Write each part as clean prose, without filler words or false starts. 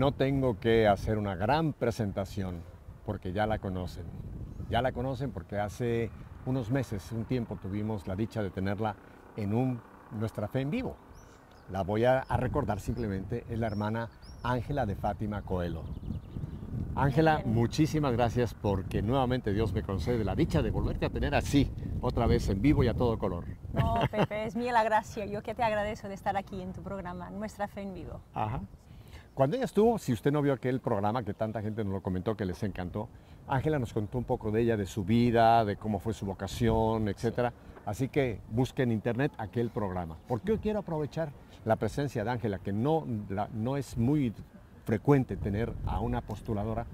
No tengo que hacer una gran presentación porque ya la conocen. Ya la conocen porque hace unos meses, un tiempo, tuvimos la dicha de tenerla en Nuestra Fe en Vivo. La voy a recordar simplemente, es la hermana Ángela de Fátima Coelho. Ángela, muchísimas gracias porque nuevamente Dios me concede la dicha de volverte a tener así, otra vez en vivo y a todo color. No, Pepe, es mía la gracia. Yo que te agradezco de estar aquí en tu programa, Nuestra Fe en Vivo. Ajá. Cuando ella estuvo, si usted no vio aquel programa que tanta gente nos lo comentó que les encantó, Ángela nos contó un poco de ella, de su vida, de cómo fue su vocación, etcétera. Así que busque en internet aquel programa. Porque hoy quiero aprovechar la presencia de Ángela, que no es muy frecuente tener a una postuladora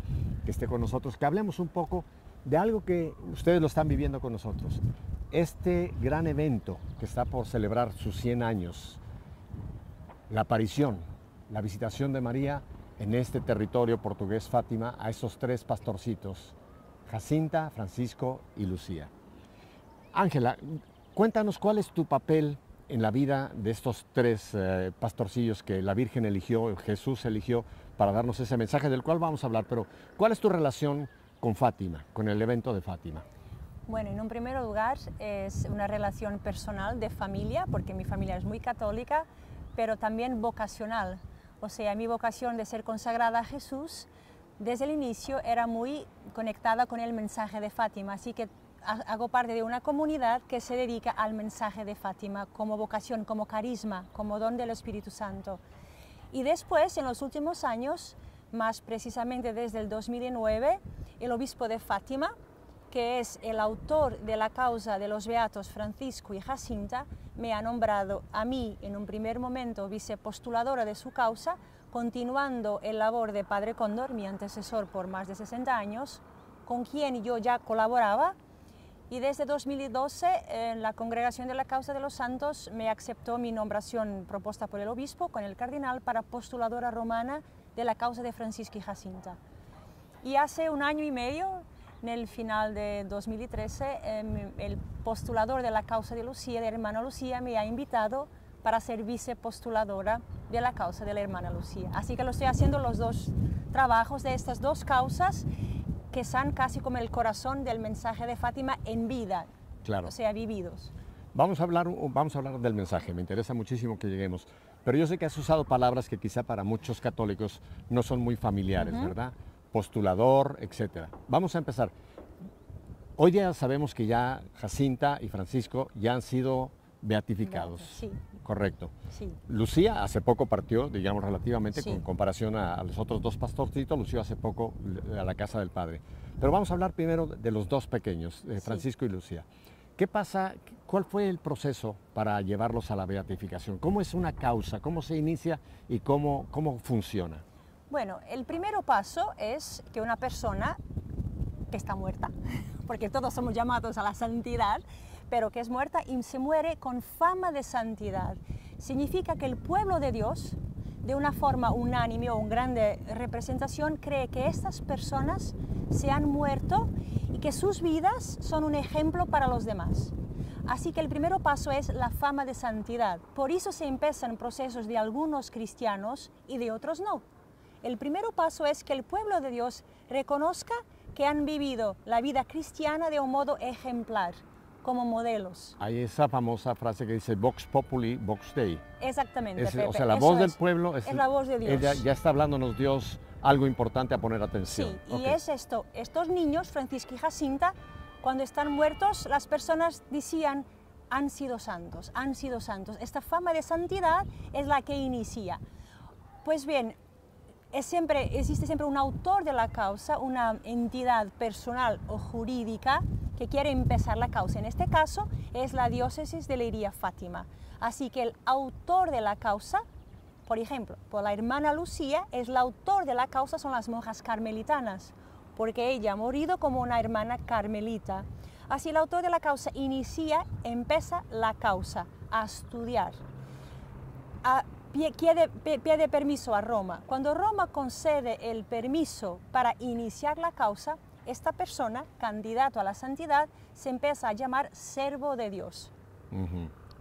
que esté con nosotros, que hablemos un poco de algo que ustedes lo están viviendo con nosotros. Este gran evento que está por celebrar sus 100 años, la aparición, la visitación de María en este territorio portugués Fátima a esos tres pastorcitos, Jacinta, Francisco y Lucía. Ángela, cuéntanos cuál es tu papel en la vida de estos tres pastorcillos que la Virgen eligió, Jesús eligió para darnos ese mensaje del cual vamos a hablar, pero ¿cuál es tu relación con Fátima, con el evento de Fátima? Bueno, en un primer lugar es una relación personal de familia, porque mi familia es muy católica, pero también vocacional. O sea, mi vocación de ser consagrada a Jesús desde el inicio era muy conectada con el mensaje de Fátima, así que hago parte de una comunidad que se dedica al mensaje de Fátima como vocación, como carisma, como don del Espíritu Santo. Y después, en los últimos años, más precisamente desde el 2009, el obispo de Fátima, que es el autor de la causa de los beatos Francisco y Jacinta, me ha nombrado a mí en un primer momento vicepostuladora de su causa, continuando el labor de Padre Cóndor, mi antecesor por más de 60 años, con quien yo ya colaboraba. Y desde 2012 la Congregación de la Causa de los Santos me aceptó mi nombración propuesta por el obispo con el cardenal para postuladora romana de la causa de Francisco y Jacinta. Y hace un año y medio, en el final de 2013, el postulador de la causa de Lucía, de la hermana Lucía, me ha invitado para ser vicepostuladora de la causa de la hermana Lucía. Así que lo estoy haciendo los dos trabajos de estas dos causas que son casi como el corazón del mensaje de Fátima en vida, claro. O sea, vividos. Vamos a hablar del mensaje, me interesa muchísimo que lleguemos, pero yo sé que has usado palabras que quizá para muchos católicos no son muy familiares, ¿verdad? Postulador, etcétera. Vamos a empezar. Hoy día sabemos que ya Jacinta y Francisco ya han sido beatificados. Sí. Correcto. Sí. Lucía hace poco partió, digamos relativamente, con comparación a los otros dos pastorcitos. Lucía hace poco a la casa del Padre. Pero vamos a hablar primero de los dos pequeños, Francisco y Lucía. ¿Qué pasa? ¿Cuál fue el proceso para llevarlos a la beatificación? ¿Cómo es una causa? ¿Cómo se inicia y cómo funciona? Bueno, el primer paso es que una persona que está muerta, porque todos somos llamados a la santidad, pero que es muerta y se muere con fama de santidad. Significa que el pueblo de Dios, de una forma unánime o una grande representación, cree que estas personas se han muerto y que sus vidas son un ejemplo para los demás. Así que el primer paso es la fama de santidad. Por eso se empiezan procesos de algunos cristianos y de otros no. El primer paso es que el pueblo de Dios reconozca que han vivido la vida cristiana de un modo ejemplar, como modelos. Hay esa famosa frase que dice Vox Populi, Vox Dei. Exactamente, Pepe. O sea, la voz del pueblo es la voz de Dios. Ya está hablándonos Dios algo importante a poner atención. Sí, y es esto. Estos niños, Francisco y Jacinta, cuando están muertos, las personas decían, han sido santos, han sido santos. Esta fama de santidad es la que inicia. Pues bien, existe siempre un autor de la causa, una entidad personal o jurídica que quiere empezar la causa. En este caso es la diócesis de Leiria Fátima. Así que el autor de la causa, por ejemplo, por la hermana Lucía, el autor de la causa son las monjas carmelitanas, porque ella ha morido como una hermana carmelita. Así el autor de la causa empieza la causa a estudiar. Pide permiso a Roma. Cuando Roma concede el permiso para iniciar la causa, esta persona, candidato a la santidad, se empieza a llamar servo de Dios.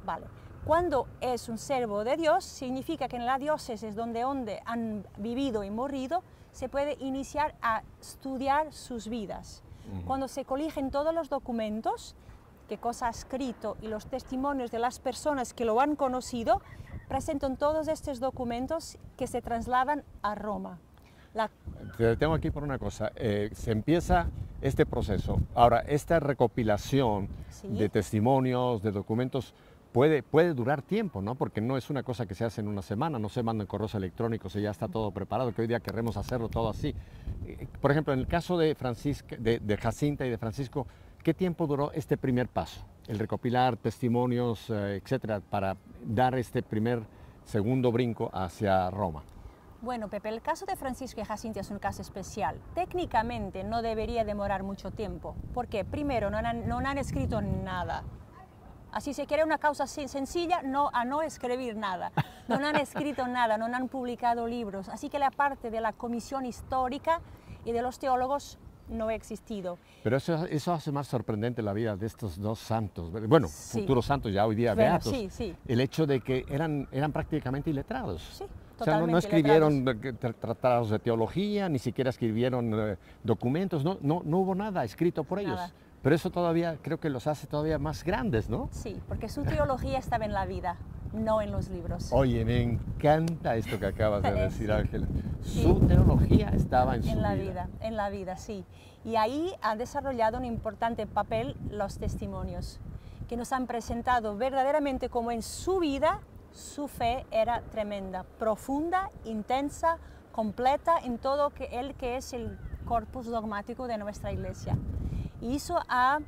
Vale. Cuando es un siervo de Dios, significa que en la diócesis donde han vivido y morido, se puede iniciar a estudiar sus vidas. Cuando se coligen todos los documentos, qué cosa ha escrito y los testimonios de las personas que lo han conocido, presentan todos estos documentos que se trasladan a Roma. Te detengo aquí por una cosa. Se empieza este proceso. Ahora, esta recopilación de testimonios, de documentos, puede durar tiempo, ¿no? Porque no es una cosa que se hace en una semana, no se mandan correos electrónicos y ya está todo preparado, que hoy día queremos hacerlo todo así. Por ejemplo, en el caso de Jacinta y de Francisco, ¿qué tiempo duró este primer paso? El recopilar testimonios, etcétera, para dar este segundo brinco hacia Roma. Bueno, Pepe, el caso de Francisco y Jacinta es un caso especial. Técnicamente no debería demorar mucho tiempo, porque primero no han escrito nada. Así se quiere una causa sencilla, no escribir nada. No han escrito nada, no han publicado libros. Así que la parte de la comisión histórica y de los teólogos no ha existido. Pero eso hace más sorprendente la vida de estos dos santos, bueno, sí. Futuros santos ya hoy día beatos. Sí, sí. El hecho de que eran prácticamente iletrados. Sí, o sea, no escribieron tratados de teología, ni siquiera escribieron documentos, no hubo nada escrito por ellos. Nada. Pero eso todavía creo que los hace todavía más grandes, ¿no? Sí, porque su teología estaba en la vida, no en los libros. Oye, me encanta esto que acabas de decir, sí. Ángela. Sí. Su teología estaba en su vida. En la vida, sí. Y ahí ha desarrollado un importante papel los testimonios, que nos han presentado verdaderamente cómo en su vida su fe era tremenda, profunda, intensa, completa en todo que es el corpus dogmático de nuestra Iglesia. Y eso ha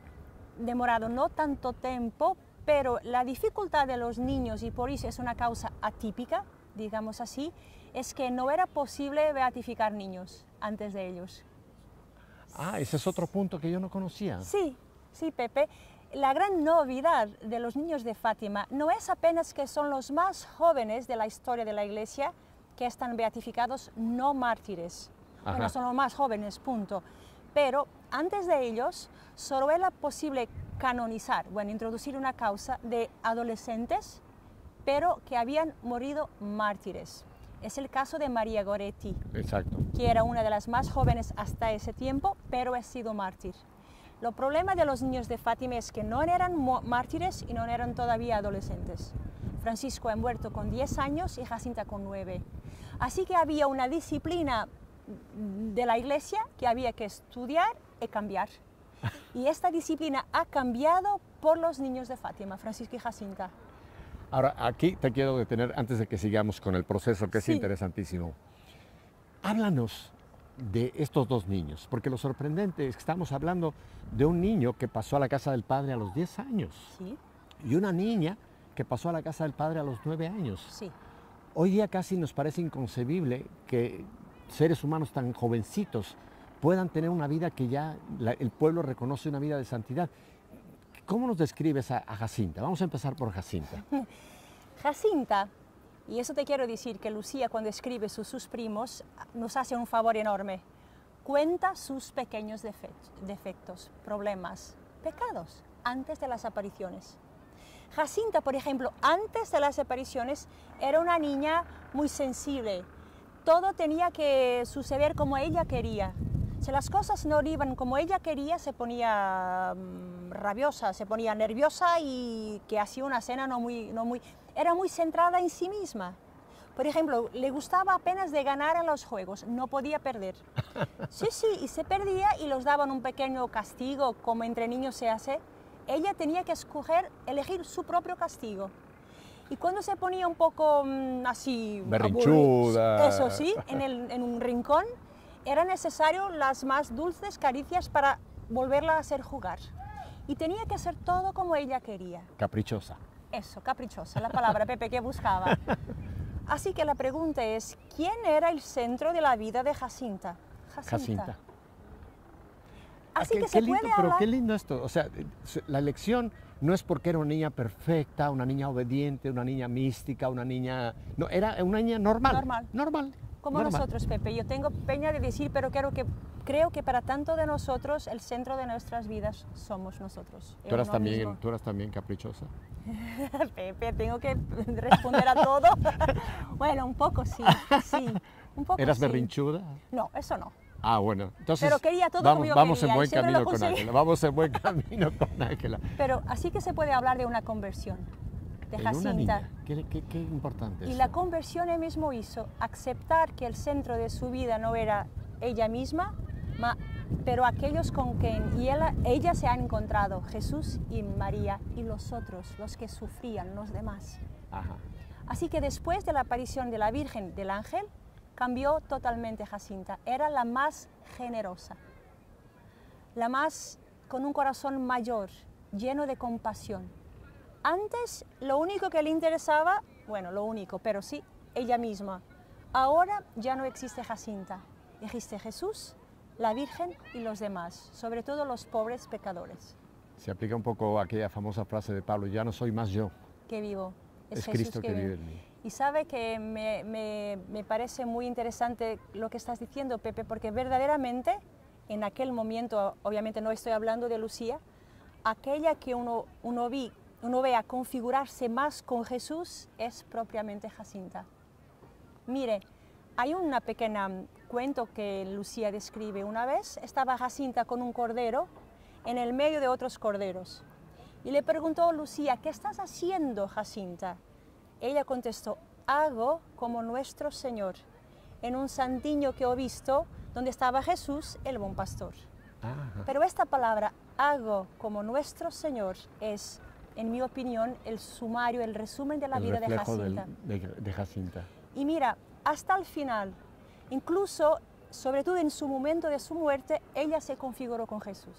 demorado no tanto tiempo, pero la dificultad de los niños, y por eso es una causa atípica, digamos así, es que no era posible beatificar niños antes de ellos. Ah, ese es otro punto que yo no conocía. Sí, sí, Pepe. La gran novedad de los niños de Fátima no es apenas que son los más jóvenes de la historia de la Iglesia que están beatificados, no mártires. Ajá. Bueno, son los más jóvenes, punto. Pero antes de ellos solo era posible canonizar, bueno, introducir una causa de adolescentes, pero que habían morido mártires. Es el caso de María Goretti, exacto, que era una de las más jóvenes hasta ese tiempo, pero ha sido mártir. El problema de los niños de Fátima es que no eran mártires y no eran todavía adolescentes. Francisco ha muerto con 10 años y Jacinta con 9. Así que había una disciplina de la Iglesia que había que estudiar y cambiar. Y esta disciplina ha cambiado por los niños de Fátima, Francisco y Jacinta. Ahora, aquí te quiero detener antes de que sigamos con el proceso, que es Sí. interesantísimo. Háblanos de estos dos niños, porque lo sorprendente es que estamos hablando de un niño que pasó a la casa del padre a los 10 años Sí, y una niña que pasó a la casa del padre a los 9 años. sí. Hoy día casi nos parece inconcebible que seres humanos tan jovencitos puedan tener una vida que ya el pueblo reconoce una vida de santidad. ¿Cómo nos describes a Jacinta? Vamos a empezar por Jacinta. Jacinta, y eso te quiero decir que Lucía cuando escribe sus primos nos hace un favor enorme. Cuenta sus pequeños defectos, problemas, pecados antes de las apariciones. Jacinta, por ejemplo, antes de las apariciones era una niña muy sensible. Todo tenía que suceder como ella quería. Si las cosas no iban como ella quería, se ponía rabiosa, se ponía nerviosa y que hacía una escena era muy centrada en sí misma. Por ejemplo, le gustaba apenas de ganar en los juegos, no podía perder. Sí, y se perdía y los daban un pequeño castigo, como entre niños se hace. Ella tenía que elegir su propio castigo. Y cuando se ponía un poco así... berrinchuda. Eso sí, en un rincón, era necesario las más dulces caricias para volverla a hacer jugar. Y tenía que hacer todo como ella quería. Caprichosa. Eso, caprichosa, la palabra, Pepe, que buscaba. Así que la pregunta es, ¿quién era el centro de la vida de Jacinta? Jacinta. Así que qué se lindo, puede pero hablar... qué lindo esto. O sea, la elección no es porque era una niña perfecta, una niña obediente, una niña mística, una niña... No, era una niña normal. Normal. Como nosotros, Pepe. Yo tengo pena de decir, pero creo que para tanto de nosotros, el centro de nuestras vidas somos nosotros. ¿Tú eras también caprichosa? Pepe, tengo que responder a todo. Bueno, un poco sí, sí. Un poco ¿Eras sí. berrinchuda? No, eso no. Ah, bueno. Entonces, Pero quería todo vamos, como yo vamos quería, en y buen siempre camino lo con conseguí. Ángela. Vamos en buen camino con Ángela. Pero así que se puede hablar de una conversión de En una Jacinta. niña. Qué importante Y es. la conversión él mismo hizo aceptar que el centro de su vida no era ella misma, pero aquellos con quien ella se ha encontrado, Jesús y María y los otros, los que sufrían, los demás. Ajá. Así que después de la aparición de la Virgen del Ángel, cambió totalmente Jacinta. Era la más generosa, la más con un corazón mayor, lleno de compasión. Antes lo único que le interesaba, bueno, lo único, pero sí, ella misma. Ahora ya no existe Jacinta, existe Jesús, la Virgen y los demás, sobre todo los pobres pecadores. Se aplica un poco aquella famosa frase de Pablo, ya no soy más yo, Que vivo, es Jesús Cristo que vive en mí. Y sabe que me parece muy interesante lo que estás diciendo, Pepe, porque verdaderamente en aquel momento, obviamente no estoy hablando de Lucía, aquella que uno ve a configurarse más con Jesús es propiamente Jacinta. Mire, hay una pequeña cuento que Lucía describe. Una vez estaba Jacinta con un cordero en el medio de otros corderos y le preguntó Lucía, ¿qué estás haciendo, Jacinta? Ella contestó, hago como nuestro Señor, en un santiño que he visto donde estaba Jesús, el buen pastor. Ajá. Pero esta palabra, hago como nuestro Señor, es, en mi opinión, el sumario, el resumen de la vida de Jacinta. De Jacinta. Y mira, hasta el final, incluso, sobre todo en su momento de su muerte, ella se configuró con Jesús.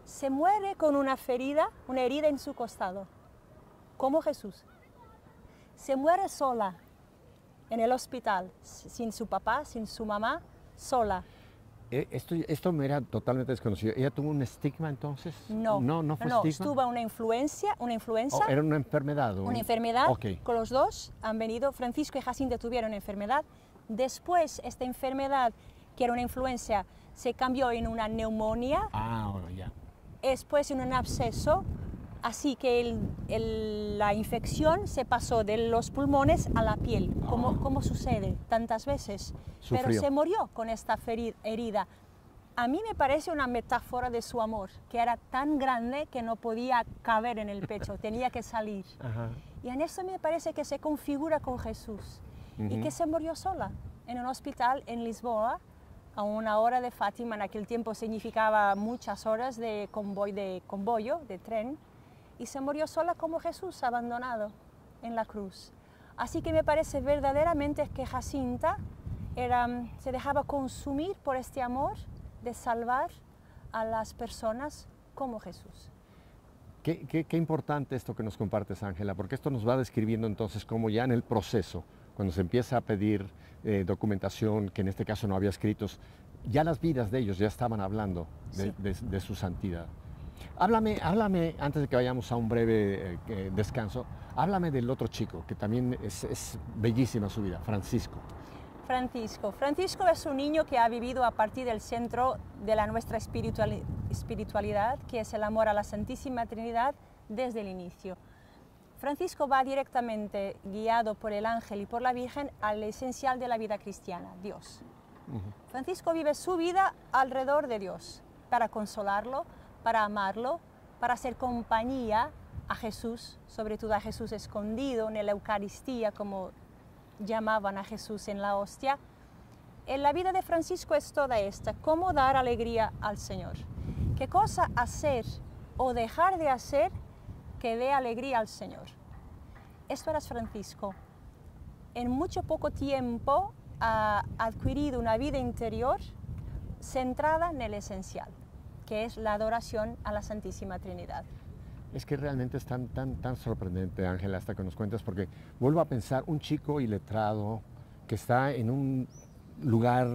Se muere con una herida en su costado, como Jesús. Se muere sola en el hospital, sin su papá, sin su mamá, sola. Esto me era totalmente desconocido. ¿Ella tuvo un estigma entonces? No, no fue estigma. Tuvo una influenza. Oh, ¿era una enfermedad? Una enfermedad. Okay. Con los dos han venido, Francisco y Jacinta tuvieron una enfermedad. Después, esta enfermedad, que era una influenza, se cambió en una neumonía. Ah, bueno, ya. Después en un absceso. Así que la infección se pasó de los pulmones a la piel, como sucede tantas veces. Sufrió. Pero se murió con esta herida. A mí me parece una metáfora de su amor, que era tan grande que no podía caber en el pecho, tenía que salir. Ajá. Y en esto me parece que se configura con Jesús y que se murió sola en un hospital en Lisboa, a una hora de Fátima. En aquel tiempo significaba muchas horas de convoyo, de tren. Y se murió sola como Jesús, abandonado en la cruz. Así que me parece verdaderamente que Jacinta se dejaba consumir por este amor de salvar a las personas como Jesús. Qué importante esto que nos compartes, Ángela, porque esto nos va describiendo entonces cómo ya en el proceso, cuando se empieza a pedir documentación, que en este caso no había escritos, ya las vidas de ellos ya estaban hablando de su santidad. Háblame, antes de que vayamos a un breve descanso, háblame del otro chico, que también es bellísima su vida, Francisco. Francisco es un niño que ha vivido a partir del centro de nuestra espiritualidad, que es el amor a la Santísima Trinidad desde el inicio. Francisco va directamente, guiado por el ángel y por la Virgen, al esencial de la vida cristiana, Dios. Francisco vive su vida alrededor de Dios, para consolarlo, para amarlo, para hacer compañía a Jesús, sobre todo a Jesús escondido en la Eucaristía, como llamaban a Jesús en la hostia. En la vida de Francisco es toda esta, cómo dar alegría al Señor. ¿Qué cosa hacer o dejar de hacer que dé alegría al Señor? Esto era Francisco. En mucho poco tiempo ha adquirido una vida interior centrada en el esencial, que es la adoración a la Santísima Trinidad. Es que realmente es tan sorprendente, Ángela, hasta que nos cuentas, porque vuelvo a pensar, un chico iletrado que está en un lugar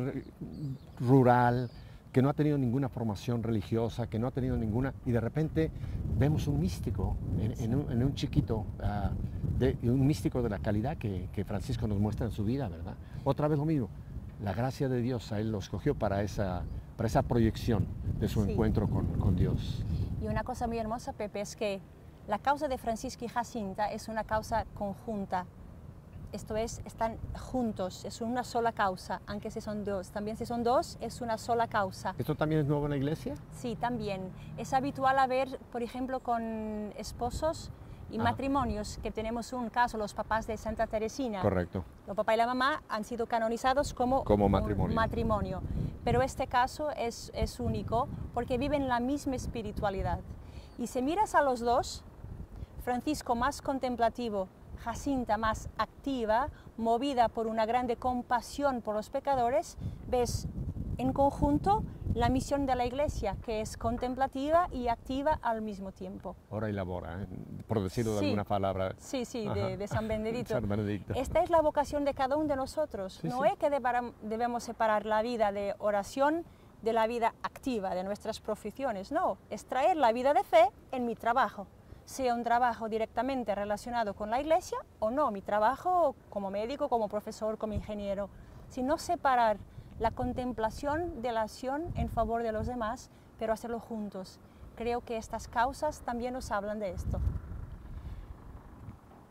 rural, que no ha tenido ninguna formación religiosa, que no ha tenido ninguna, y de repente vemos un místico en un chiquito, un místico de la calidad que Francisco nos muestra en su vida, ¿verdad? Otra vez lo mismo, la gracia de Dios a él lo escogió para esa proyección de su encuentro con Dios. Y una cosa muy hermosa, Pepe, es que La causa de Francisco y Jacinta es una causa conjunta. Esto es, están juntos, es una sola causa, aunque si son dos. También si son dos, es una sola causa. ¿Esto también es nuevo en la iglesia? Sí, también. Es habitual a ver, por ejemplo, con esposos y matrimonios, que tenemos un caso, los papás de Santa Teresina. Correcto. El papá y la mamá han sido canonizados como matrimonio. Un matrimonio. Pero este caso es único porque viven la misma espiritualidad. Y si miras a los dos, Francisco más contemplativo, Jacinta más activa, movida por una grande compasión por los pecadores, ves en conjunto la misión de la Iglesia, que es contemplativa y activa al mismo tiempo. Ora y labora, por decirlo de alguna palabra. Sí, de San Benedicto. San Benedicto. Esta es la vocación de cada uno de nosotros. No es que debemos separar la vida de oración de la vida activa, de nuestras profesiones. No, es traer la vida de fe en mi trabajo. Sea un trabajo directamente relacionado con la Iglesia o no, mi trabajo como médico, como profesor, como ingeniero, sino separar la contemplación de la acción en favor de los demás, pero hacerlo juntos. Creo que estas causas también nos hablan de esto.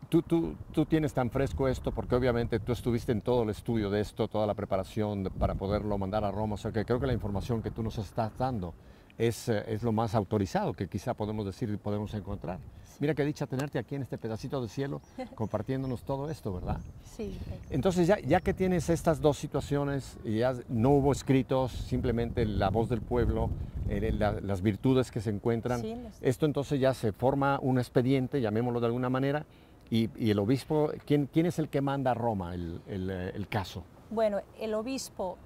Tú tienes tan fresco esto porque obviamente tú estuviste en todo el estudio de esto, toda la preparación para poderlo mandar a Roma, o sea que creo que la información que tú nos estás dando es lo más autorizado que quizá podemos decir y podemos encontrar. Mira qué dicha tenerte aquí en este pedacito de cielo compartiéndonos todo esto, ¿verdad? Sí. Entonces ya que tienes estas dos situaciones y ya no hubo escritos, simplemente la voz del pueblo, las virtudes que se encuentran, esto entonces ya se forma un expediente, llamémoslo de alguna manera, y el obispo, ¿quién es el que manda a Roma el caso? Bueno, el obispo...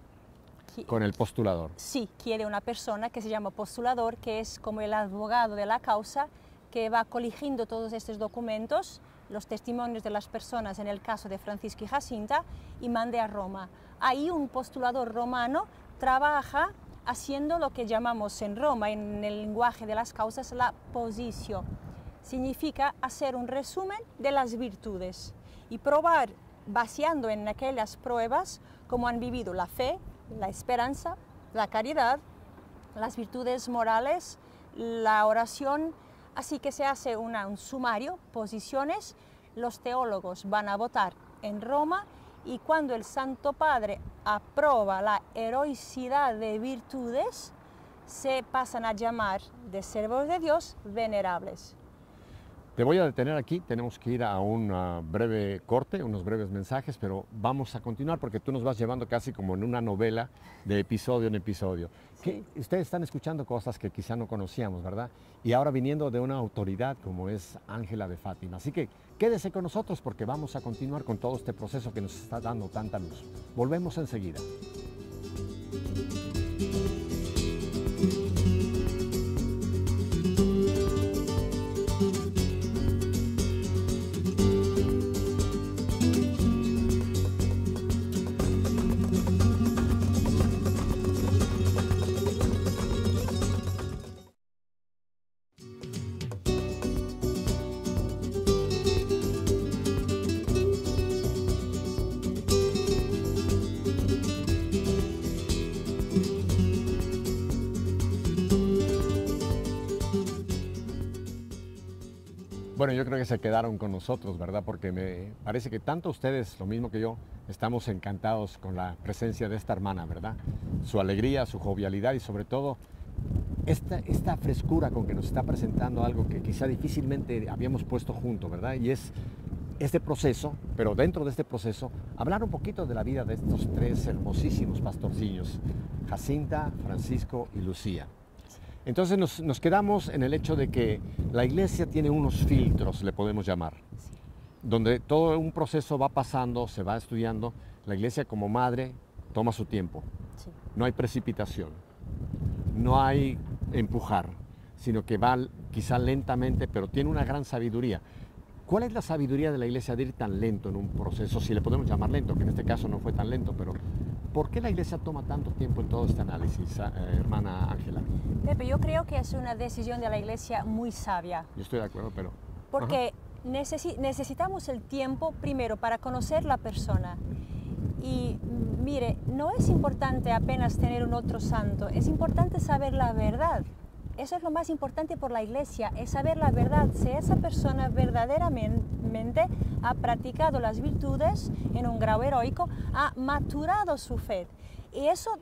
Con el postulador. Sí, quiere una persona que se llama postulador, que es como el abogado de la causa, que va coligiendo todos estos documentos, los testimonios de las personas en el caso de Francisco y Jacinta, y mande a Roma. Ahí un postulador romano trabaja haciendo lo que llamamos en Roma, en el lenguaje de las causas, la positio. Significa hacer un resumen de las virtudes y probar, vaciando en aquellas pruebas, cómo han vivido la fe, la esperanza, la caridad, las virtudes morales, la oración. Así que se hace un sumario, posiciones, los teólogos van a votar en Roma y cuando el Santo Padre aprueba la heroicidad de virtudes, se pasan a llamar de siervos de Dios venerables. Te voy a detener aquí, tenemos que ir a un breve corte, unos breves mensajes, pero vamos a continuar porque tú nos vas llevando casi como en una novela de episodio en episodio. Sí. Ustedes están escuchando cosas que quizá no conocíamos, ¿verdad? Y ahora viniendo de una autoridad como es Ángela de Fátima. Así que quédese con nosotros porque vamos a continuar con todo este proceso que nos está dando tanta luz. Volvemos enseguida. Bueno, yo creo que se quedaron con nosotros, ¿verdad? Porque me parece que tanto ustedes, lo mismo que yo, estamos encantados con la presencia de esta hermana, ¿verdad? Su alegría, su jovialidad y sobre todo esta frescura con que nos está presentando algo que quizá difícilmente habíamos puesto junto, ¿verdad? Y es este proceso, pero dentro de este proceso, hablar un poquito de la vida de estos tres hermosísimos pastorcillos, Jacinta, Francisco y Lucía. Entonces nos quedamos en el hecho de que la iglesia tiene unos filtros, le podemos llamar, donde todo un proceso va pasando, se va estudiando. La iglesia como madre toma su tiempo, no hay precipitación, no hay empujar, sino que va quizá lentamente, pero tiene una gran sabiduría. ¿Cuál es la sabiduría de la iglesia de ir tan lento en un proceso, si le podemos llamar lento, que en este caso no fue tan lento, pero ¿por qué la iglesia toma tanto tiempo en todo este análisis, hermana Ángela? Pepe, yo creo que es una decisión de la iglesia muy sabia. Yo estoy de acuerdo, pero... Porque necesitamos el tiempo primero para conocer la persona. Y mire, no es importante apenas tener un otro santo, es importante saber la verdad. eso es lo más importante por la Iglesia, es saber la verdad, si esa persona verdaderamente ha practicado las virtudes en un grado heroico, ha maturado su fe. Y eso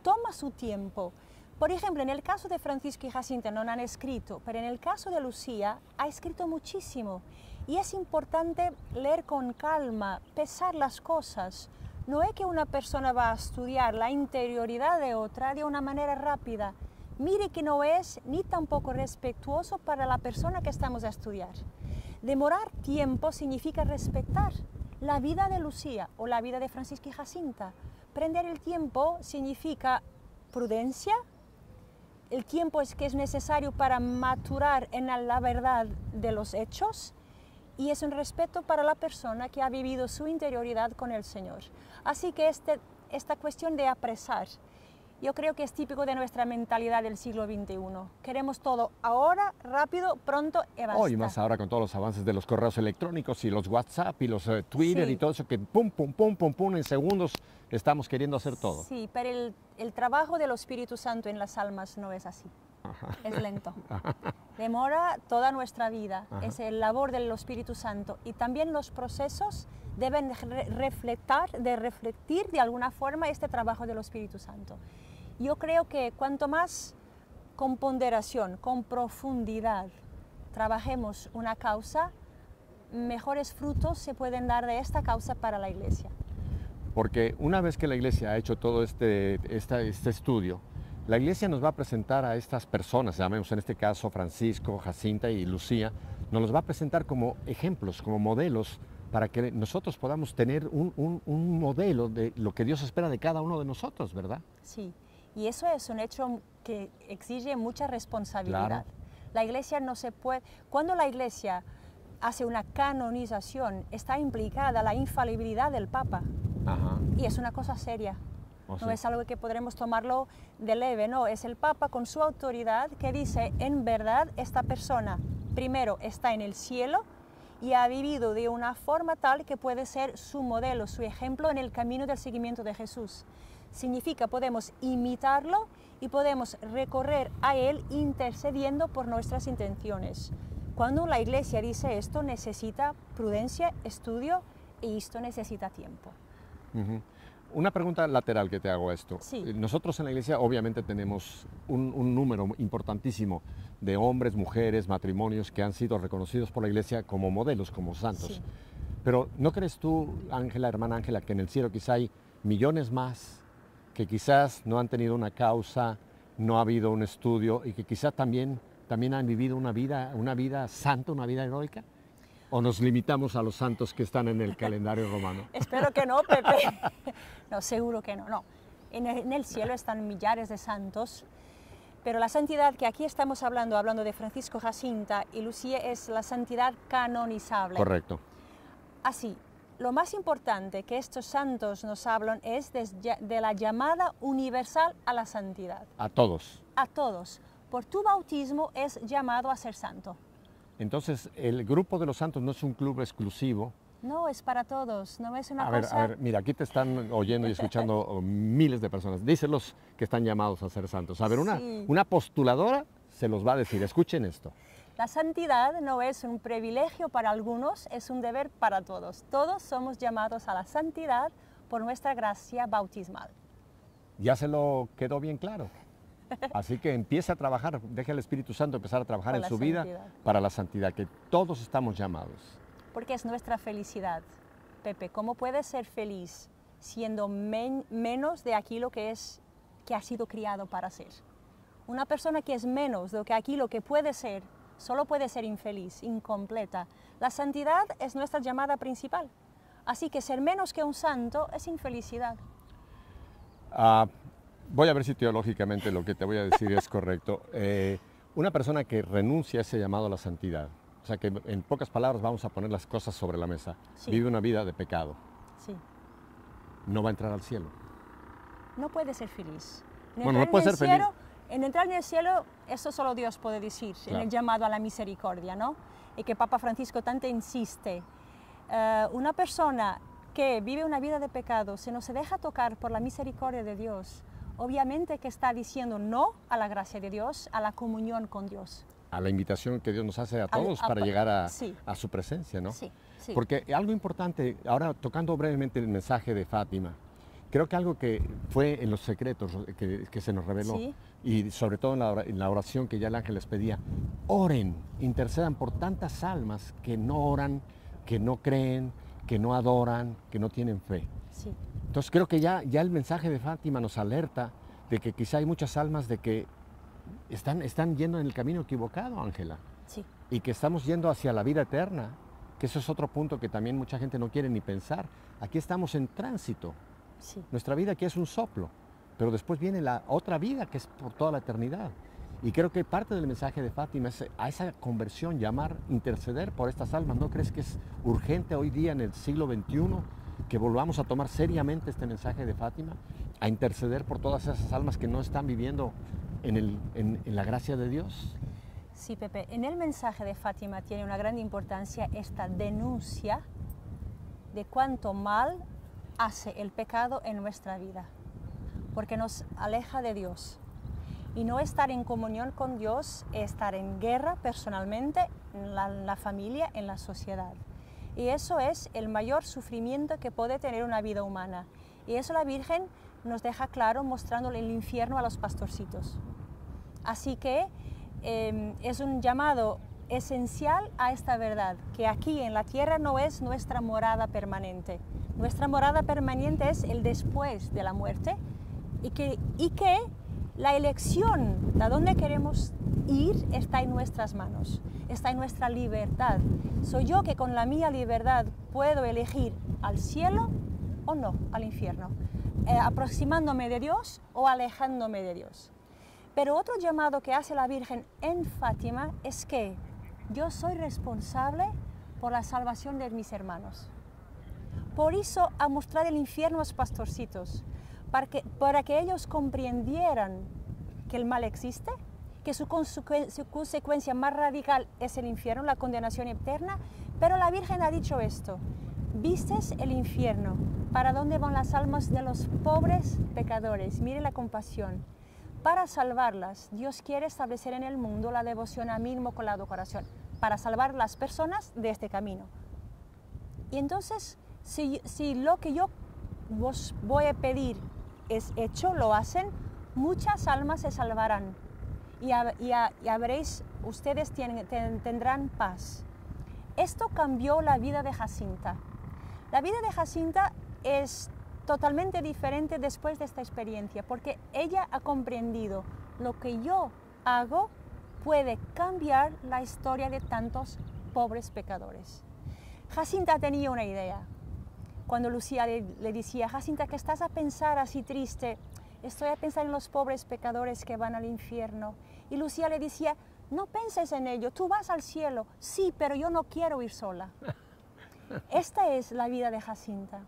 toma su tiempo. Por ejemplo, en el caso de Francisco y Jacinta no han escrito, pero en el caso de Lucía ha escrito muchísimo. Y es importante leer con calma, pesar las cosas. No es que una persona va a estudiar la interioridad de otra de una manera rápida. Mire que no es ni tampoco respetuoso para la persona que estamos a estudiar. Demorar tiempo significa respetar la vida de Lucía o la vida de Francisco y Jacinta. Prender el tiempo significa prudencia. El tiempo es que es necesario para maturar en la verdad de los hechos y es un respeto para la persona que ha vivido su interioridad con el Señor. Así que esta cuestión de apresar, yo creo que es típico de nuestra mentalidad del siglo XXI. Queremos todo ahora, rápido, pronto y basta. Y más ahora con todos los avances de los correos electrónicos y los WhatsApp y los Twitter y todo eso que pum, pum, pum, pum, pum, en segundos estamos queriendo hacer todo. Sí, pero el trabajo del Espíritu Santo en las almas no es así. Ajá. Es lento. Demora toda nuestra vida. Ajá. Es el labor del Espíritu Santo. Y también los procesos deben reflectir de alguna forma este trabajo del Espíritu Santo. Yo creo que cuanto más con ponderación, con profundidad, trabajemos una causa, mejores frutos se pueden dar de esta causa para la Iglesia. Porque una vez que la Iglesia ha hecho todo este estudio, la Iglesia nos va a presentar a estas personas, llamemos en este caso Francisco, Jacinta y Lucía, nos los va a presentar como ejemplos, como modelos, para que nosotros podamos tener un modelo de lo que Dios espera de cada uno de nosotros, ¿verdad? Sí, y eso es un hecho que exige mucha responsabilidad. Claro. La Iglesia no se puede... Cuando la Iglesia hace una canonización, está implicada la infalibilidad del Papa. Ajá. Y es una cosa seria. No sí. Es algo que podremos tomarlo de leve, no, es el Papa con su autoridad que dice, en verdad, esta persona, primero, está en el cielo y ha vivido de una forma tal que puede ser su modelo, su ejemplo en el camino del seguimiento de Jesús. Significa, podemos imitarlo y podemos recorrer a Él intercediendo por nuestras intenciones. Cuando la Iglesia dice esto, necesita prudencia, estudio y esto necesita tiempo. Uh-huh. Una pregunta lateral que te hago a esto. Sí. Nosotros en la Iglesia obviamente tenemos un número importantísimo de hombres, mujeres, matrimonios que han sido reconocidos por la Iglesia como modelos, como santos. Sí. Pero ¿no crees tú, Ángela, hermana Ángela, que en el cielo quizá hay millones más que quizás no han tenido una causa, no ha habido un estudio y que quizás también han vivido una vida santa, una vida heroica? ¿O nos limitamos a los santos que están en el calendario romano? Espero que no, Pepe. No, seguro que no. En el cielo están millares de santos, pero la santidad que aquí estamos hablando de Francisco, Jacinta y Lucía, es la santidad canonizable. Correcto. Así, lo más importante que estos santos nos hablan es de la llamada universal a la santidad. A todos. A todos. Por tu bautismo es llamado a ser santo. Entonces, el grupo de los santos no es un club exclusivo. No, es para todos, no es una cosa... A ver, mira, aquí te están oyendo y escuchando miles de personas. Díselos que están llamados a ser santos. A ver, una postuladora se los va a decir, escuchen esto. La santidad no es un privilegio para algunos, es un deber para todos. Todos somos llamados a la santidad por nuestra gracia bautismal. Ya se lo quedó bien claro. Así que empieza a trabajar, deja el Espíritu Santo empezar a trabajar en su vida para la santidad, que todos estamos llamados. Porque es nuestra felicidad. Pepe, ¿cómo puedes ser feliz siendo menos de aquello que ha sido criado para ser? Una persona que es menos de aquello que puede ser, solo puede ser infeliz, incompleta. La santidad es nuestra llamada principal. Así que ser menos que un santo es infelicidad. Voy a ver si teológicamente lo que te voy a decir es correcto. Una persona que renuncia a ese llamado a la santidad, o sea que en pocas palabras vamos a poner las cosas sobre la mesa, sí. Vive una vida de pecado, sí. No va a entrar al cielo. No puede ser feliz. Bueno, no puede ser feliz. En entrar en el cielo, eso solo Dios puede decir, claro. En el llamado a la misericordia, ¿no? Y que Papa Francisco tanto insiste. Una persona que vive una vida de pecado, si no se deja tocar por la misericordia de Dios, obviamente que está diciendo no a la gracia de Dios, a la comunión con Dios. A la invitación que Dios nos hace a todos para llegar a su presencia, ¿no? Sí, sí. Porque algo importante, ahora tocando brevemente el mensaje de Fátima, creo que algo que fue en los secretos que se nos reveló, Sí. y sobre todo en la oración que ya el ángel les pedía, oren, intercedan por tantas almas que no oran, que no creen, que no adoran, que no tienen fe. Sí. Entonces creo que ya el mensaje de Fátima nos alerta de que quizá hay muchas almas de que están yendo en el camino equivocado, Ángela, Sí. y que estamos yendo hacia la vida eterna, que eso es otro punto que también mucha gente no quiere ni pensar. Aquí estamos en tránsito. Sí. Nuestra vida aquí es un soplo, pero después viene la otra vida que es por toda la eternidad. Y creo que parte del mensaje de Fátima es a esa conversión, llamar, interceder por estas almas. ¿No crees que es urgente hoy día en el siglo XXI que volvamos a tomar seriamente este mensaje de Fátima? A interceder por todas esas almas que no están viviendo en la gracia de Dios. Sí, Pepe, en el mensaje de Fátima tiene una gran importancia esta denuncia de cuánto mal hace el pecado en nuestra vida, porque nos aleja de Dios. Y no estar en comunión con Dios es estar en guerra personalmente, en la familia, en la sociedad. Y eso es el mayor sufrimiento que puede tener una vida humana. Y eso la Virgen nos deja claro mostrándole el infierno a los pastorcitos. Así que es un llamado esencial a esta verdad, que aquí en la tierra no es nuestra morada permanente. Nuestra morada permanente es el después de la muerte y que la elección de dónde queremos ir está en nuestras manos, está en nuestra libertad. Soy yo que con la mía libertad puedo elegir al cielo o no, al infierno, aproximándome de Dios o alejándome de Dios. Pero otro llamado que hace la Virgen en Fátima es que yo soy responsable por la salvación de mis hermanos. Por eso a mostrar el infierno a los pastorcitos, para que ellos comprendieran que el mal existe, que su consecuencia más radical es el infierno, la condenación eterna, pero la Virgen ha dicho esto: ¿vistes el infierno? ¿Para dónde van las almas de los pobres pecadores? Mire la compasión. Para salvarlas, Dios quiere establecer en el mundo la devoción a mí mismo con la adoración, para salvar las personas de este camino. Y entonces, si lo que yo os voy a pedir es hecho, lo hacen, muchas almas se salvarán. Y ya veréis, ustedes tendrán paz. Esto cambió la vida de Jacinta. La vida de Jacinta es totalmente diferente después de esta experiencia, porque ella ha comprendido lo que yo hago puede cambiar la historia de tantos pobres pecadores. Jacinta tenía una idea. Cuando Lucía le decía: Jacinta, ¿qué estás a pensar así triste? Estoy a pensar en los pobres pecadores que van al infierno. Y Lucía le decía: no penses en ello, tú vas al cielo. Sí, pero yo no quiero ir sola. Esta es la vida de Jacinta.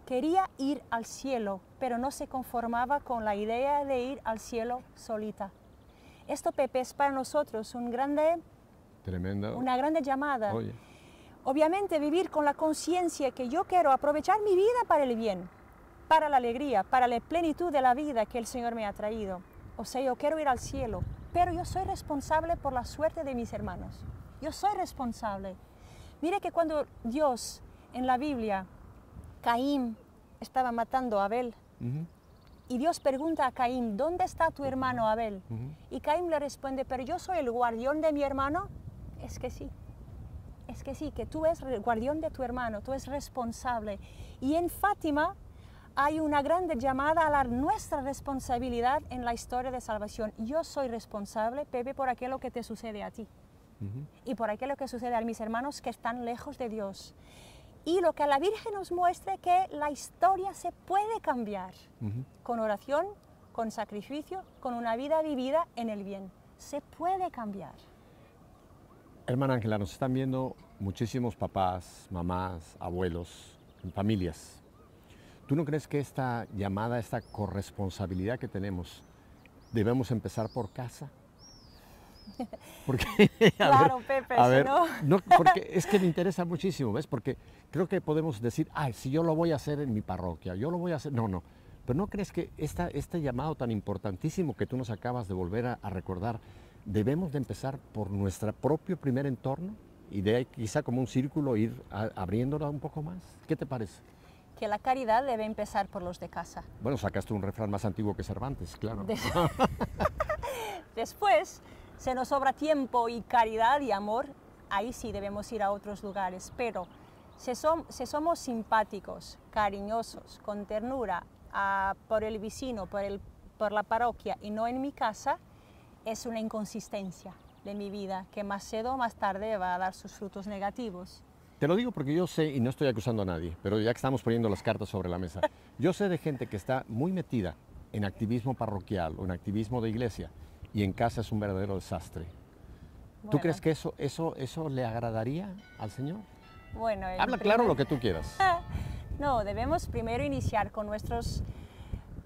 Quería ir al cielo, pero no se conformaba con la idea de ir al cielo solita. Esto, Pepe, es para nosotros una grande llamada. Oye. Obviamente vivir con la conciencia que yo quiero aprovechar mi vida para el bien, para la alegría, para la plenitud de la vida que el Señor me ha traído. O sea, yo quiero ir al cielo, pero yo soy responsable por la suerte de mis hermanos. Yo soy responsable. Mire que cuando Dios en la Biblia, Caín estaba matando a Abel, y Dios pregunta a Caín: ¿dónde está tu hermano Abel? Y Caín le responde: ¿pero yo soy el guardián de mi hermano? Es que sí, que tú eres el guardián de tu hermano, tú eres responsable. Y en Fátima hay una grande llamada a nuestra responsabilidad en la historia de salvación. Yo soy responsable, Pepe, por aquello que te sucede a ti. Y por aquello que sucede a mis hermanos que están lejos de Dios. Y lo que la Virgen nos muestra es que la historia se puede cambiar con oración, con sacrificio, con una vida vivida en el bien. Se puede cambiar. Hermana Ángela, nos están viendo muchísimos papás, mamás, abuelos, familias. ¿Tú no crees que esta llamada, esta corresponsabilidad que tenemos, debemos empezar por casa? Porque, claro, Pepe, no, porque es que me interesa muchísimo, ¿ves? Porque creo que podemos decir: ay, si yo lo voy a hacer en mi parroquia, yo lo voy a hacer. No, Pero ¿no crees que este llamado tan importantísimo que tú nos acabas de volver a recordar, debemos de empezar por nuestro propio primer entorno y de ahí quizá como un círculo ir abriéndolo un poco más? ¿Qué te parece? Que la caridad debe empezar por los de casa. Bueno, sacaste un refrán más antiguo que Cervantes, claro. Después, se nos sobra tiempo y caridad y amor, ahí sí debemos ir a otros lugares, pero si somos simpáticos, cariñosos, con ternura, por el vecino, por la parroquia y no en mi casa, es una inconsistencia de mi vida que más o más tarde va a dar sus frutos negativos. Te lo digo porque yo sé, y no estoy acusando a nadie, pero ya que estamos poniendo las cartas sobre la mesa, yo sé de gente que está muy metida en activismo parroquial o en activismo de iglesia y en casa es un verdadero desastre. Bueno. ¿Tú crees que eso le agradaría al Señor? Bueno, habla claro lo que tú quieras. No, debemos primero iniciar con nuestras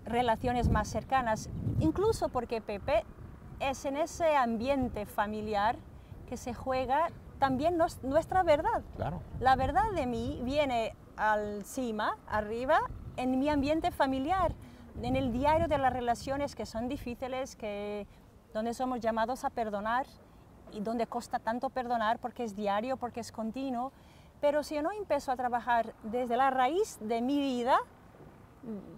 relaciones más cercanas, incluso porque Pepe es en ese ambiente familiar que se juega también nuestra verdad. Claro. La verdad de mí viene arriba, en mi ambiente familiar, en el diario de las relaciones que son difíciles, donde somos llamados a perdonar y donde cuesta tanto perdonar porque es diario, porque es continuo. Pero si yo no empiezo a trabajar desde la raíz de mi vida,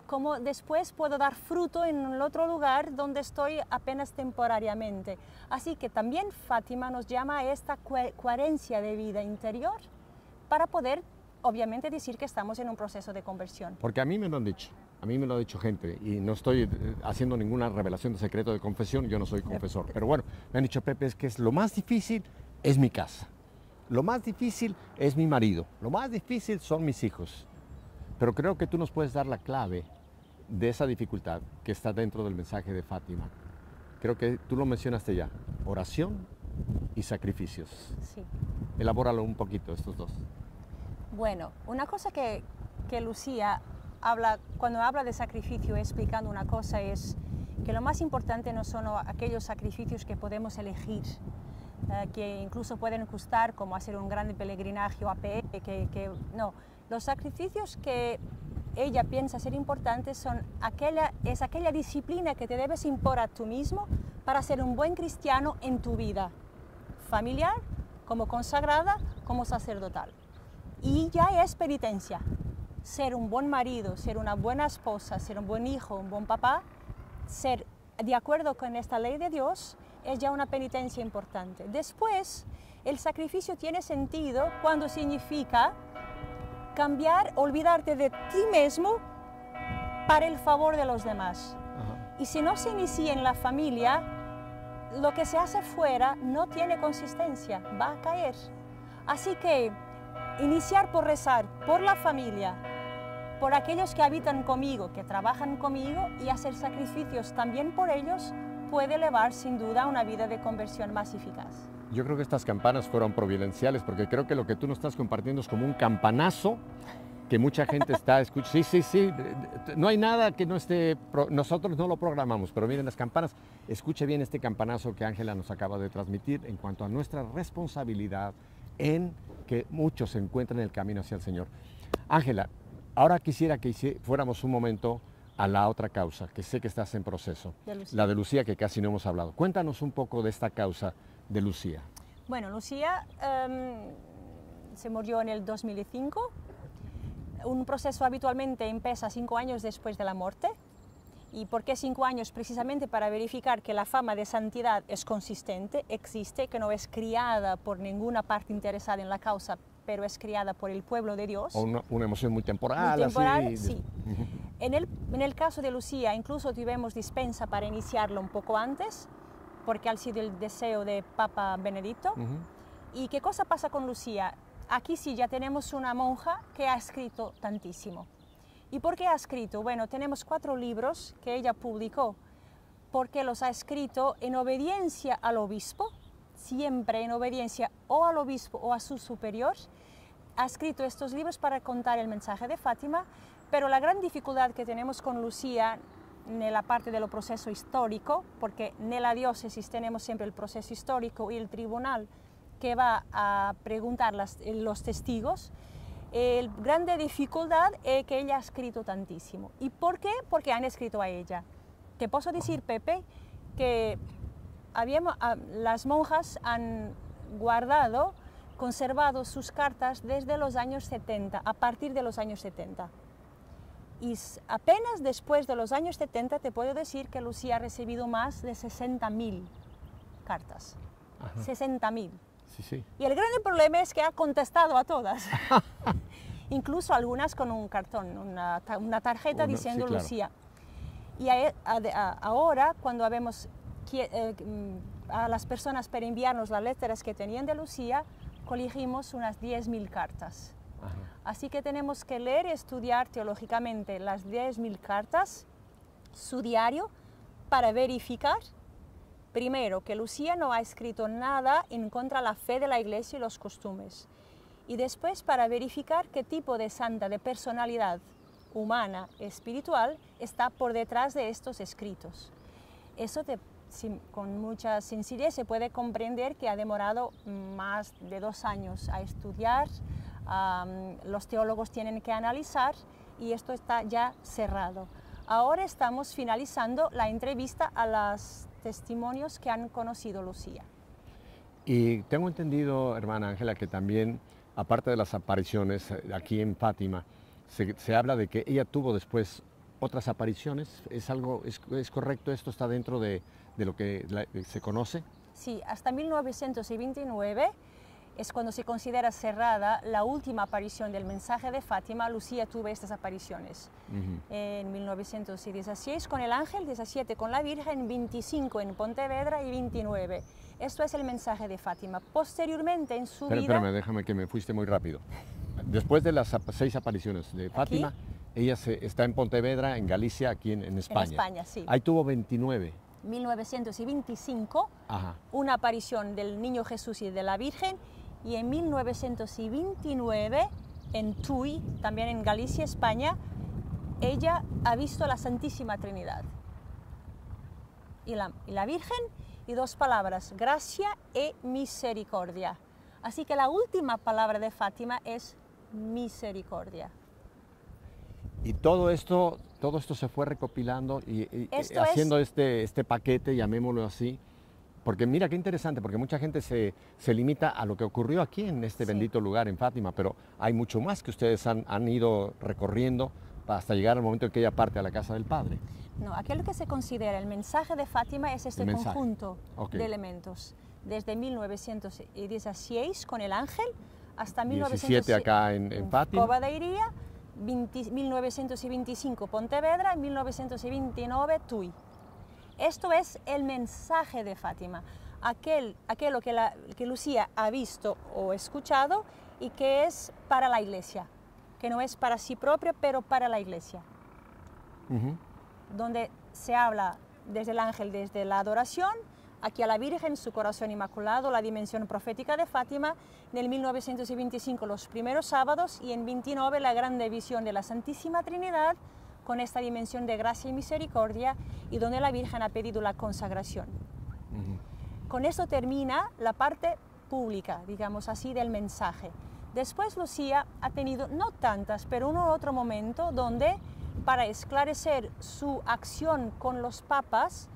como después puedo dar fruto en el otro lugar donde estoy apenas temporariamente. Así que también Fátima nos llama a esta coherencia de vida interior para poder, obviamente, decir que estamos en un proceso de conversión. Porque a mí me lo han dicho, a mí me lo ha dicho gente y no estoy haciendo ninguna revelación de secreto de confesión, yo no soy confesor. Pero bueno, me han dicho, Pepe, es que lo más difícil es mi casa, lo más difícil es mi marido, lo más difícil son mis hijos. Pero creo que tú nos puedes dar la clave de esa dificultad que está dentro del mensaje de Fátima. Creo que tú lo mencionaste ya, oración y sacrificios. Sí. Elabóralo un poquito, estos dos. Bueno, una cosa que Lucía habla, cuando habla de sacrificio explicando una cosa es que lo más importante no son aquellos sacrificios que podemos elegir, que incluso pueden costar, como hacer un gran peregrinaje o a pie, no. Los sacrificios que ella piensa ser importantes son aquella disciplina que te debes impor a tú mismo para ser un buen cristiano en tu vida familiar, como consagrada, como sacerdotal. Y ya es penitencia. Ser un buen marido, ser una buena esposa, ser un buen hijo, un buen papá, ser de acuerdo con esta ley de Dios, es ya una penitencia importante. Después, el sacrificio tiene sentido cuando significa cambiar, olvidarte de ti mismo para el favor de los demás. Ajá. Y si no se inicia en la familia, lo que se hace fuera no tiene consistencia, va a caer. Así que iniciar por rezar por la familia, por aquellos que habitan conmigo, que trabajan conmigo, y hacer sacrificios también por ellos, puede elevar sin duda a una vida de conversión más eficaz. Yo creo que estas campanas fueron providenciales porque creo que lo que tú nos estás compartiendo es como un campanazo que mucha gente está escuchando. Sí, no hay nada que no esté, nosotros no lo programamos, pero miren las campanas, escuche bien este campanazo que Ángela nos acaba de transmitir en cuanto a nuestra responsabilidad en que muchos se encuentren en el camino hacia el Señor. Ángela, ahora quisiera que fuéramos un momento a la otra causa, que sé que estás en proceso, la de Lucía, que casi no hemos hablado. Cuéntanos un poco de esta causa de Lucía. Bueno, Lucía se murió en el 2005. Un proceso habitualmente empieza 5 años después de la muerte. ¿Y por qué 5 años? Precisamente para verificar que la fama de santidad es consistente, existe, que no es criada por ninguna parte interesada en la causa, pero es criada por el pueblo de Dios. O una emoción muy temporal. Muy temporal, así. Sí. En el caso de Lucía, incluso tuvimos dispensa para iniciarlo un poco antes, porque ha sido el deseo de Papa Benedicto. ¿Y qué cosa pasa con Lucía? Aquí sí ya tenemos una monja que ha escrito tantísimo. ¿Y por qué ha escrito? Bueno, tenemos 4 libros que ella publicó, porque los ha escrito en obediencia al obispo, siempre en obediencia o al obispo o a su superior. Ha escrito estos libros para contar el mensaje de Fátima, pero la gran dificultad que tenemos con Lucía en la parte de lo proceso histórico, porque en la diócesis tenemos siempre el proceso histórico y el tribunal que va a preguntar los testigos, La grande dificultad es que ella ha escrito tantísimo. ¿Y por qué? Porque han escrito a ella. Te puedo decir, Pepe, que las monjas han conservado sus cartas desde los años 70, a partir de los años 70. Y apenas después de los años 70 te puedo decir que Lucía ha recibido más de 60.000 cartas. Ajá. 60.000. Sí, sí. Y el gran problema es que ha contestado a todas. Incluso algunas con un cartón, una tarjeta diciendo sí, claro. Lucía. Y ahora, cuando vemos a las personas para enviarnos las letras que tenían de Lucía, colegimos unas 10.000 cartas. Ajá. Así que tenemos que leer y estudiar teológicamente las 10.000 cartas, su diario, para verificar, primero, que Lucía no ha escrito nada en contra de la fe de la Iglesia y los costumbres. Y después, para verificar qué tipo de santa, de personalidad humana, espiritual, está por detrás de estos escritos. Eso con mucha sencillez se puede comprender que ha demorado más de 2 años a estudiar, los teólogos tienen que analizar y esto está ya cerrado. Ahora estamos finalizando la entrevista a los testimonios que han conocido Lucía. Y tengo entendido, hermana Ángela, que también, aparte de las apariciones aquí en Fátima, se habla de que ella tuvo después otras apariciones. ¿Es correcto? ¿Esto está dentro de lo que se conoce? Sí, hasta 1929 es cuando se considera cerrada la última aparición del mensaje de Fátima. Lucía tuvo estas apariciones. En 1916 con el ángel, 17 con la Virgen, 25 en Pontevedra y 29. Esto es el mensaje de Fátima. Posteriormente en su vida... Espérame, déjame que me fuiste muy rápido. Después de las 6 apariciones de Fátima, ¿aquí? Ella está en Pontevedra, en Galicia, aquí en España. En España, sí. Ahí tuvo 29. 1925, Ajá. Una aparición del Niño Jesús y de la Virgen, y en 1929, en Tui, también en Galicia, España, ella ha visto la Santísima Trinidad. Y la Virgen, y 2 palabras, gracia y misericordia. Así que la última palabra de Fátima es misericordia. Y todo esto se fue recopilando y haciendo este paquete, llamémoslo así, porque mira qué interesante, porque mucha gente se limita a lo que ocurrió aquí en este bendito lugar, en Fátima, pero hay mucho más que ustedes han ido recorriendo hasta llegar al momento en que ella parte a la casa del Padre. No, aquí lo que se considera el mensaje de Fátima es este conjunto de elementos, desde 1916 con el ángel hasta 1917 acá en Fátima. Cova de Iría, 1925 Pontevedra y 1929 Tui. Esto es el mensaje de Fátima, aquello que Lucía ha visto o escuchado y que es para la Iglesia, que no es para sí propia, pero para la Iglesia. Donde se habla desde el ángel, desde la adoración, aquí a la Virgen, su corazón inmaculado, la dimensión profética de Fátima, en el 1925 los primeros sábados y en 29 la grande visión de la Santísima Trinidad con esta dimensión de gracia y misericordia y donde la Virgen ha pedido la consagración. Con esto termina la parte pública, digamos así, del mensaje. Después Lucía ha tenido, no tantas, pero uno u otro momento donde para esclarecer su acción con los papas,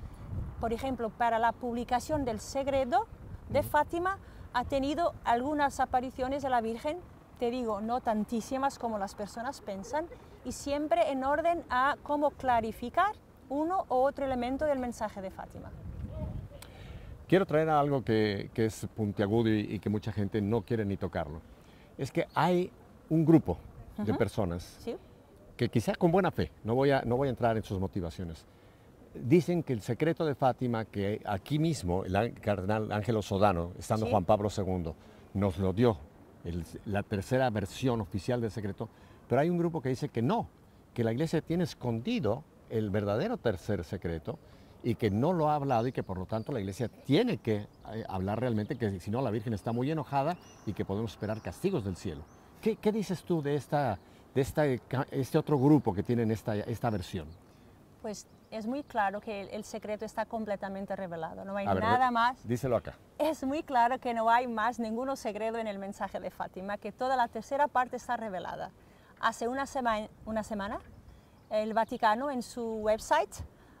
por ejemplo, para la publicación del Segredo de Fátima, ha tenido algunas apariciones de la Virgen, te digo, no tantísimas como las personas piensan, y siempre en orden a cómo clarificar uno u otro elemento del mensaje de Fátima. Quiero traer algo que es puntiagudo y que mucha gente no quiere ni tocarlo. Es que hay un grupo de personas que quizá con buena fe, no voy a entrar en sus motivaciones, dicen que el secreto de Fátima, que aquí mismo el cardenal Ángelo Sodano, estando Juan Pablo II, nos lo dio, la tercera versión oficial del secreto, pero hay un grupo que dice que no, que la Iglesia tiene escondido el verdadero tercer secreto y que no lo ha hablado y que por lo tanto la Iglesia tiene que hablar realmente, que si no la Virgen está muy enojada y que podemos esperar castigos del cielo. ¿Qué dices tú de este otro grupo que tienen esta versión? Pues es muy claro que el secreto está completamente revelado. No hay A ver, nada más. díselo acá. Es muy claro que no hay más ningún secreto en el mensaje de Fátima, que toda la tercera parte está revelada. Hace una semana, el Vaticano en su website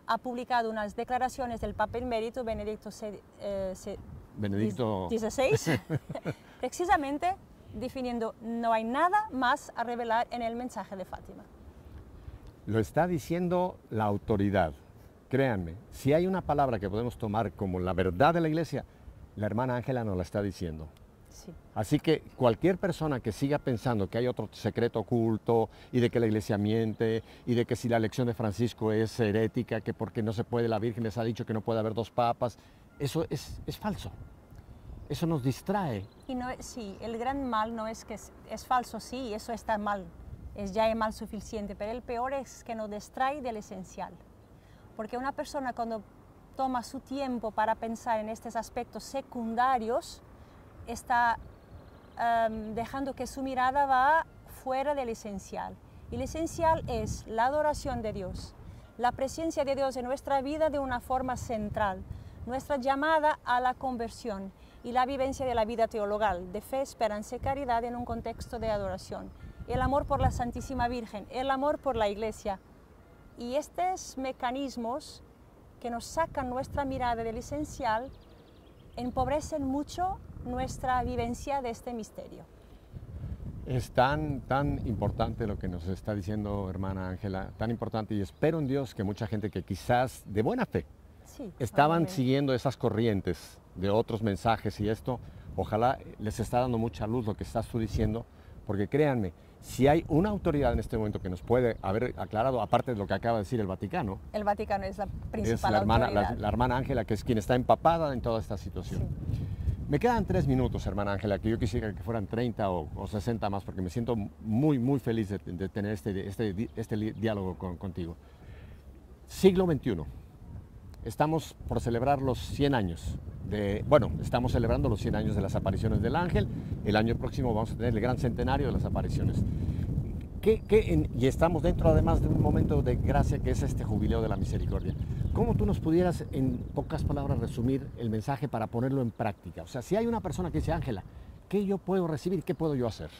ha publicado unas declaraciones del Papa Emérito Benedicto XVI, precisamente definiendo no hay nada más a revelar en el mensaje de Fátima. Lo está diciendo la autoridad. Créanme, si hay una palabra que podemos tomar como la verdad de la Iglesia, la hermana Ángela nos la está diciendo. Sí. Así que cualquier persona que siga pensando que hay otro secreto oculto y de que la Iglesia miente y de que si la elección de Francisco es herética, que porque no se puede, la Virgen les ha dicho que no puede haber dos papas, eso es falso. Eso nos distrae. Y no, sí, el gran mal no es que es falso, sí, eso está mal, es ya el mal suficiente, pero el peor es que nos distrae del esencial. Porque una persona cuando toma su tiempo para pensar en estos aspectos secundarios, está dejando que su mirada va fuera del esencial. Y el esencial es la adoración de Dios, la presencia de Dios en nuestra vida de una forma central, nuestra llamada a la conversión y la vivencia de la vida teologal, de fe, esperanza y caridad en un contexto de adoración. El amor por la Santísima Virgen, el amor por la Iglesia. Y estos mecanismos que nos sacan nuestra mirada del esencial empobrecen mucho nuestra vivencia de este misterio. Es tan importante lo que nos está diciendo hermana Ángela, tan importante, y espero en Dios que mucha gente que quizás de buena fe Sí, estaban siguiendo esas corrientes de otros mensajes y esto, ojalá les está dando mucha luz lo que estás tú diciendo, porque créanme, si hay una autoridad en este momento que nos puede haber aclarado, aparte de lo que acaba de decir el Vaticano, el Vaticano es la principal es la autoridad. la hermana Ángela, que es quien está empapada en toda esta situación. Sí. Me quedan 3 minutos, hermana Ángela, que yo quisiera que fueran 30 o 60 más, porque me siento muy feliz de tener este diálogo contigo. Siglo XXI. Estamos por celebrar los 100 años estamos celebrando los 100 años de las apariciones del ángel. El año próximo vamos a tener el gran centenario de las apariciones. Y estamos dentro además de un momento de gracia que es este jubileo de la misericordia. ¿Cómo tú nos pudieras en pocas palabras resumir el mensaje para ponerlo en práctica? O sea, si hay una persona que dice, Ángela, ¿qué yo puedo recibir? ¿Qué puedo yo hacer?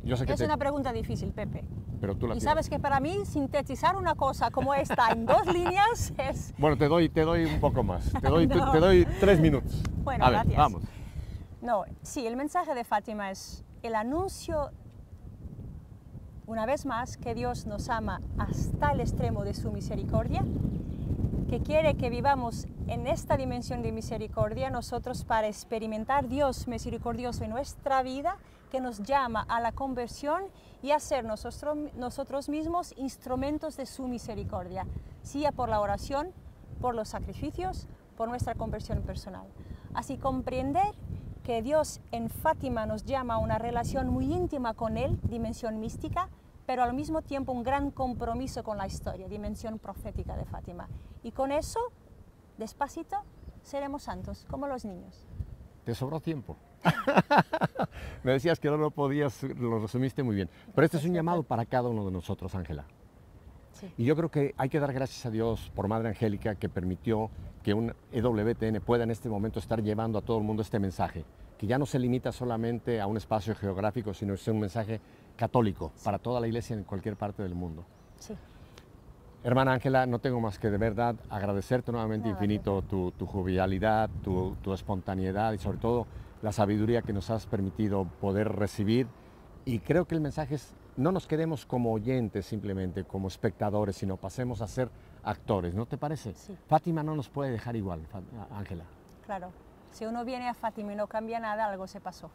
Yo sé que es una pregunta difícil, Pepe. Pero tú la Y tienes. sabes que para mí sintetizar una cosa como esta en 2 líneas es... Bueno, te doy un poco más. Te doy, No. te doy 3 minutos. Bueno, a ver, gracias. vamos. No, sí, el mensaje de Fátima es el anuncio, una vez más, que Dios nos ama hasta el extremo de su misericordia, que quiere que vivamos en esta dimensión de misericordia nosotros para experimentar Dios misericordioso en nuestra vida, que nos llama a la conversión y a ser nosotros mismos instrumentos de su misericordia, sea por la oración, por los sacrificios, por nuestra conversión personal. Así comprender que Dios en Fátima nos llama a una relación muy íntima con Él, dimensión mística, pero al mismo tiempo un gran compromiso con la historia, dimensión profética de Fátima. Y con eso, despacito, seremos santos, como los niños. Te sobró tiempo. Me decías que no lo podías, lo resumiste muy bien. Pero este es un llamado para cada uno de nosotros, Ángela. Sí. Y yo creo que hay que dar gracias a Dios por Madre Angélica que permitió que un EWTN pueda en este momento estar llevando a todo el mundo este mensaje, que ya no se limita solamente a un espacio geográfico, sino es un mensaje católico para toda la Iglesia en cualquier parte del mundo. Sí. Hermana Ángela, no tengo más que de verdad agradecerte nuevamente infinito tu jovialidad, tu espontaneidad y sobre todo la sabiduría que nos has permitido poder recibir. Y creo que el mensaje es, no nos quedemos como oyentes simplemente, como espectadores, sino pasemos a ser actores, ¿no te parece? Sí. Fátima no nos puede dejar igual, Ángela. Claro, si uno viene a Fátima y no cambia nada, algo se pasó.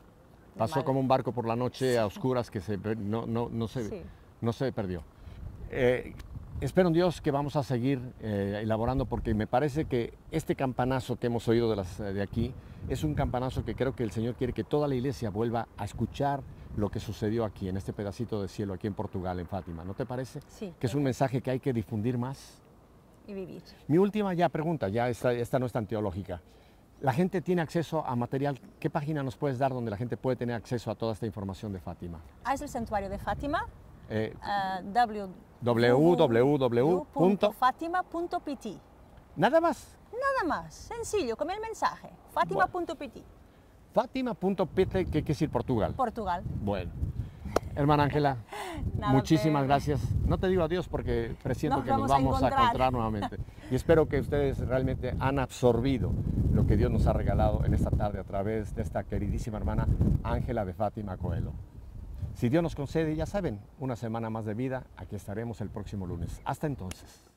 Pasó como un barco por la noche a oscuras que no se perdió. Espero en Dios que vamos a seguir elaborando, porque me parece que este campanazo que hemos oído de aquí es un campanazo que creo que el Señor quiere que toda la Iglesia vuelva a escuchar lo que sucedió aquí, en este pedacito de cielo, aquí en Portugal, en Fátima. ¿No te parece? Sí. Que es un mensaje que hay que difundir más. Y vivir. Mi última pregunta, esta no es tan teológica. La gente tiene acceso a material. ¿Qué página nos puedes dar donde la gente puede tener acceso a toda esta información de Fátima? Es el santuario de Fátima. www.fatima.pt. Nada más. Nada más, sencillo, como el mensaje, fatima.pt. Fatima.pt, que quiere decir Portugal. Portugal. Bueno, hermana Ángela, Nada, muchísimas Pedro. gracias. No te digo adiós porque presiento Nos que nos vamos a vamos a encontrar. encontrar nuevamente. Y espero que ustedes realmente han absorbido lo que Dios nos ha regalado en esta tarde a través de esta queridísima hermana Ángela de Fátima Coelho. Si Dios nos concede, ya saben, una semana más de vida, aquí estaremos el próximo lunes. Hasta entonces.